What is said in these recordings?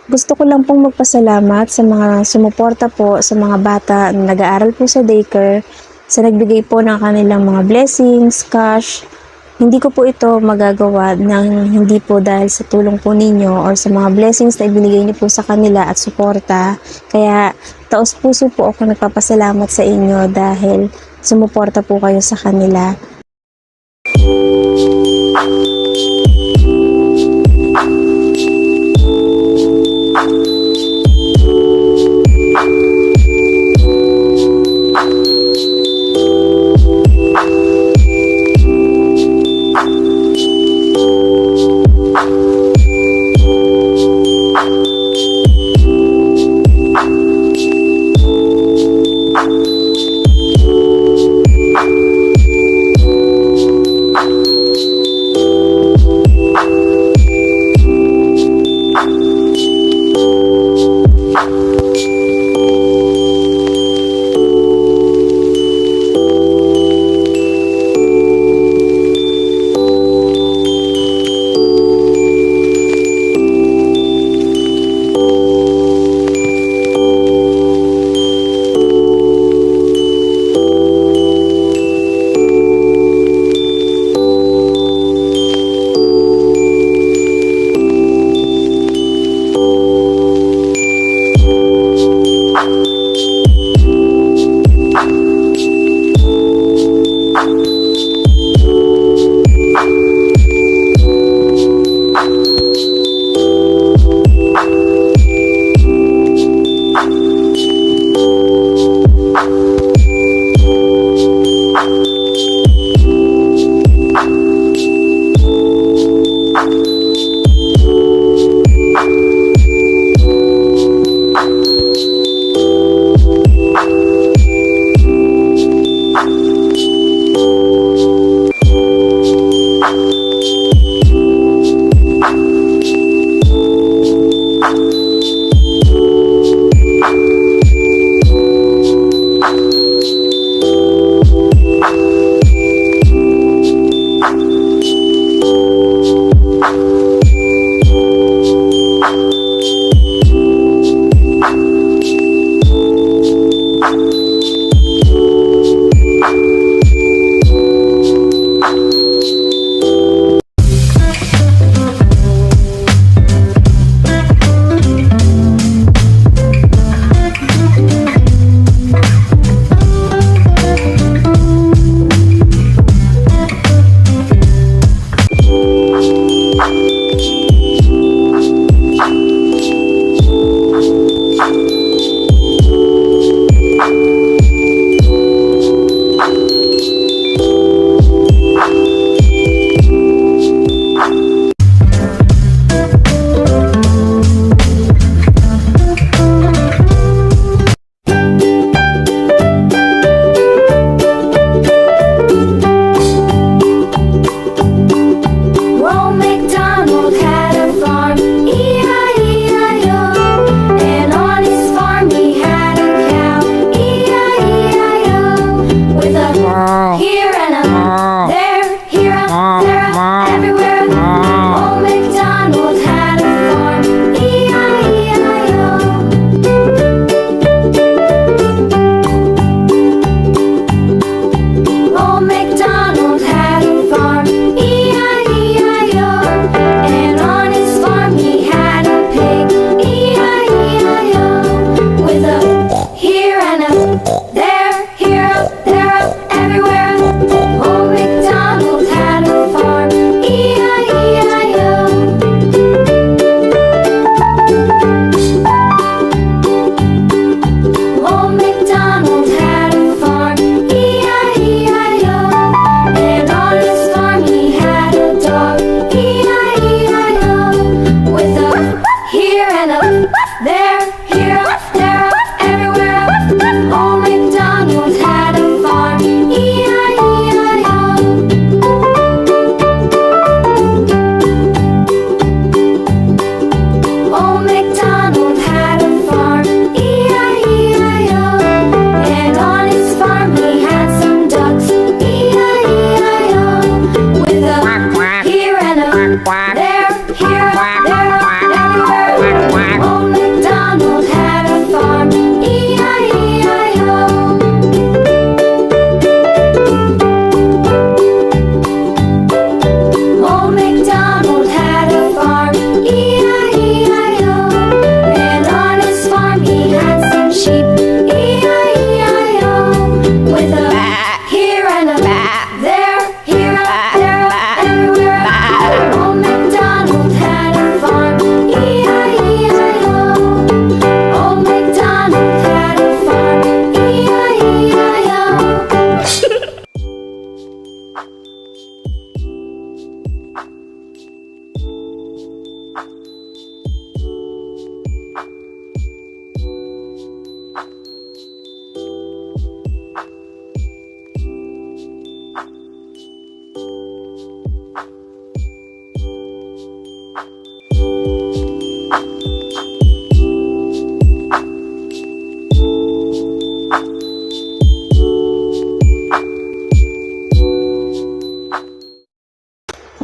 Gusto ko lang pong magpasalamat sa mga sumuporta po sa mga bata na nag-aaral po sa daycare, sa nagbigay po ng kanilang mga blessings, cash. Hindi ko po ito magagawa ng hindi po dahil sa tulong po ninyo or sa mga blessings na ibinigay niyo po sa kanila at suporta. Kaya taos puso po ako nagpapasalamat sa inyo dahil sumuporta po kayo sa kanila.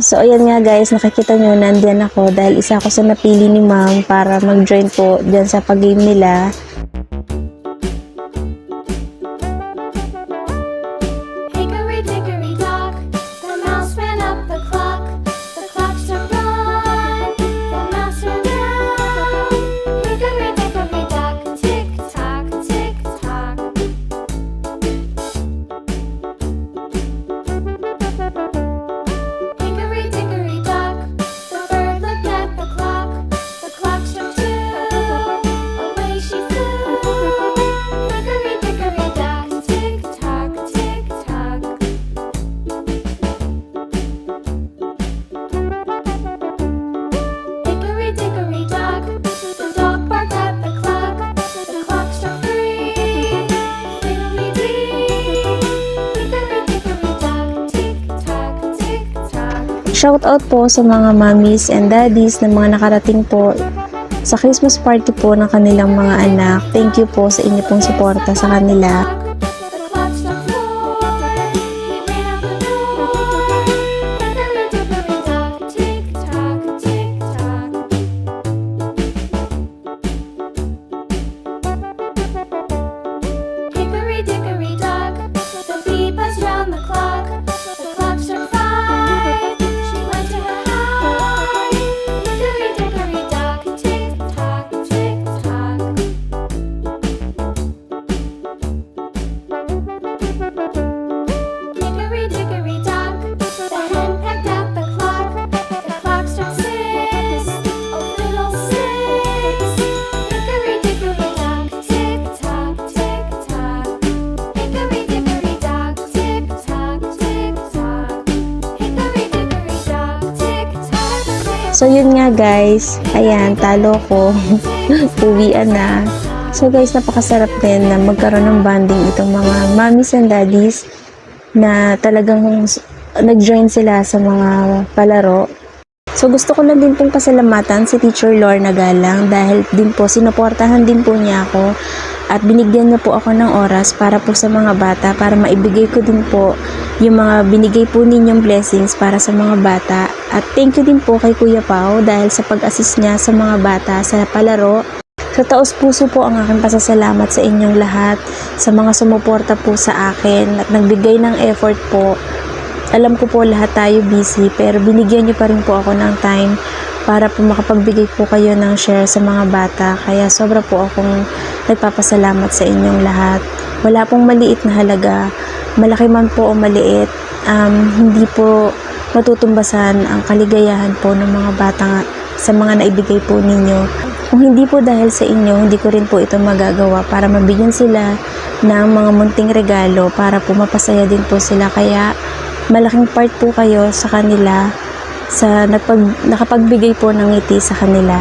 So, ayan nga guys, nakikita nyo, nandiyan ako dahil isa ako sa napili ni ma'am para mag-join po dyan sa pag-game nila. Shoutout po sa mga mommies and daddies na mga nakarating po sa Christmas party po ng kanilang mga anak. Thank you po sa inyo pong suporta sa kanila. So, yun nga guys. Ayan, talo ko. Uwian na. So guys, napakasarap din na magkaroon ng bonding itong mga mommies and daddies na talagang nag-join sila sa mga palaro. So gusto ko lang din pong pasalamatan si Teacher Lorna Galang dahil din po sinuportahan din po niya ako at binigyan niya po ako ng oras para po sa mga bata para maibigay ko din po yung mga binigay po ninyong blessings para sa mga bata. At thank you din po kay Kuya Pao dahil sa pag-assist niya sa mga bata sa palaro. Sa taos puso po ang aking pasasalamat sa inyong lahat, sa mga sumuporta po sa akin at nagbigay ng effort po. Alam ko po lahat tayo busy pero binigyan niyo pa rin po ako ng time para po makapagbigay po kayo ng share sa mga bata. Kaya sobra po akong nagpapasalamat sa inyong lahat. Wala pong maliit na halaga, malaki man po o maliit, hindi po matutumbasan ang kaligayahan po ng mga bata sa mga naibigay po ninyo. Kung hindi po dahil sa inyo, hindi ko rin po ito magagawa para mabigyan sila ng mga munting regalo para po mapasaya din po sila. Kaya malaking part po kayo sa kanila sa nakapagbigay po ng ngiti sa kanila.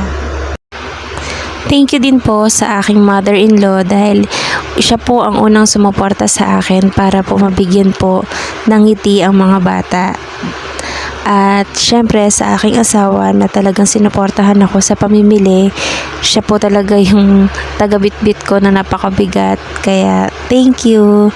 Thank you din po sa aking mother-in-law dahil siya po ang unang sumuporta sa akin para po mabigyan po ng ngiti ang mga bata. At syempre sa aking asawa na talagang sinuportahan ako sa pamimili, siya po talaga yung taga-bitbit ko na napakabigat. Kaya thank you.